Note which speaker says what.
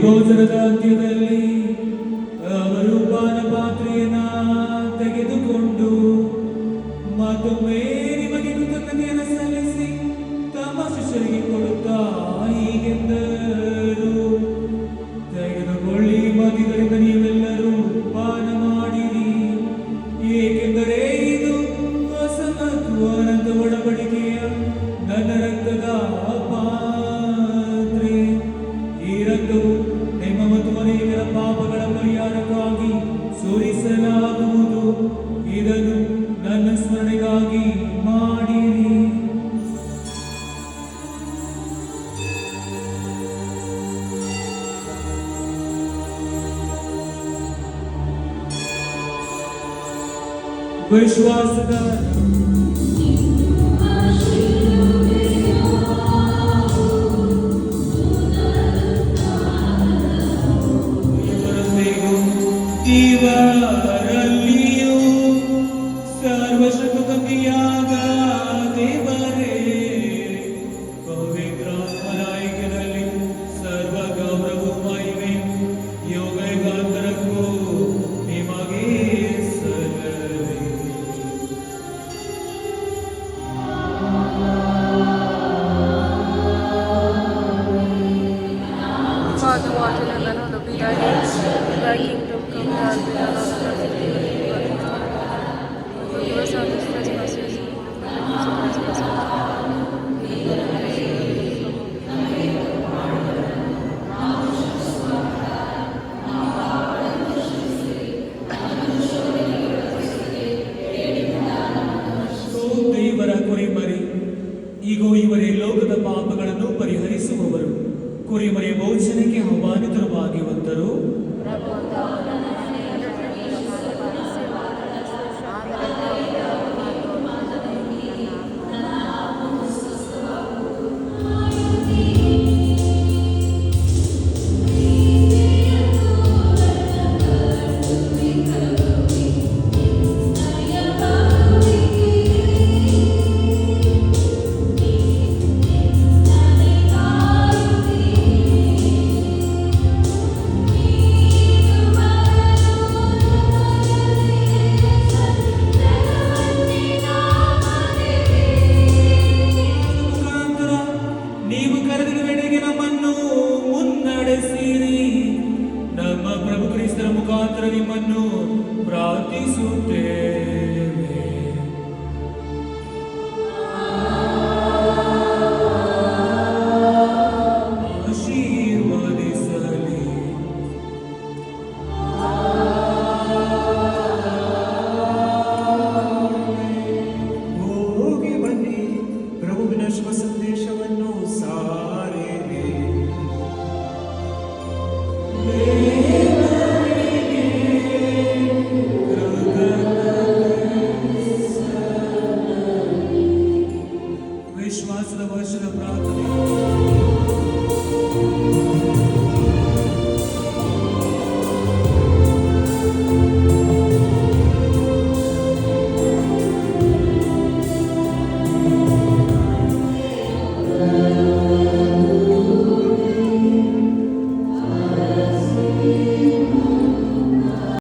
Speaker 1: ಭೋಜನದ ಅಂತ್ಯದಲ್ಲಿ ಅವರು ಪಾನಪಾತ್ರೆಯನ್ನ ತೆಗೆದುಕೊಂಡು ಮತ್ತೊಮ್ಮೆ ನಿಮಗೆ ಕೃತಜ್ಞತೆಯನ್ನು ಸಲ್ಲಿಸಿ ತಮ್ಮ ಶಿಷ್ಯರಿಗೆ ಕೊಡುತ್ತಾ ಹೀಗೆಂದರು, ತೆಗೆದುಕೊಳ್ಳಿ ಮಧ್ಯದಿಂದ ನೀವೆಲ್ಲರೂ ಪಾನ ಮಾಡಿರಿ, ಏಕೆಂದರೆ ಇದು ಹೊಸ ಮತ್ತು ಅನಂತ ಒಡಂಬಡಿಕೆಯ ನನ್ನ ರಕ್ತದ ಪಾತ್ರೆ. ಈ ರಕ್ತವು ನಿಮ್ಮ ಮತ್ತು ಮನೆಯ ಪಾಪಗಳ ಪರಿಹಾರಕ್ಕಾಗಿ ಸುರಿಸಲಾಗುವುದು. ಇದನ್ನು ನನ್ನ ಸ್ಮರಣೆಗಾಗಿ ಮಾಡಿರಿ. ವಿಶ್ವಾಸದ ಇವರಲ್ಲಿಯೂ ಸರ್ವಶಕ್ತನಿಯಾದ ದೇವರೇ, ಪವಿತ್ರಾತ್ಮನ ಐಕ್ಯದಲ್ಲಿ ಸರ್ವ ಗೌರವ ಮಹಿಮೆ ಯೋಗಯುಗಾಂತರಕ್ಕೂ ನಿಮಗೆ ಸಲ್ಲಲಿ.
Speaker 2: Father, what in heaven, hallowed be thy name. Thy kingdom come, thy will be done on earth as it is in heaven. Forgive us our trespasses, and forgive us our trespasses.
Speaker 1: ದೇವರ ಕುರಿಮರಿ, ಈಗೋ ಇವರೇ ಲೋಕದ ಪಾಪಗಳನ್ನು ಪರಿಹರಿಸುವವರು. ಕುರಿಮರಿಯ ಭೋಜನಕ್ಕೆ ಆಹ್ವಾನಿತರು ಭಾಗ್ಯವಂತರು. ನೀವು ಕರೆದ ವೇಳೆಗೆ ನಮ್ಮನ್ನು ಮುನ್ನಡೆಸಿರಿ. ನಮ್ಮ ಪ್ರಭು ಕ್ರಿಸ್ತರ ಮುಖಾಂತರ ನಿಮ್ಮನ್ನು ಪ್ರಾರ್ಥಿಸುತ್ತೇವೆ. ಆಶೀರ್ವದಿಸಲಿ.
Speaker 3: ಹೋಗಿ ಬನ್ನಿ, ಪ್ರಭುವಿನ ಶುಭ ಸಂದೇಶವನ್ನು ಸಾರಿರಿ.
Speaker 1: ವಿಶ್ವಾಸದ ವರ್ಷದ ಪ್ರಾರ್ಥನೆ.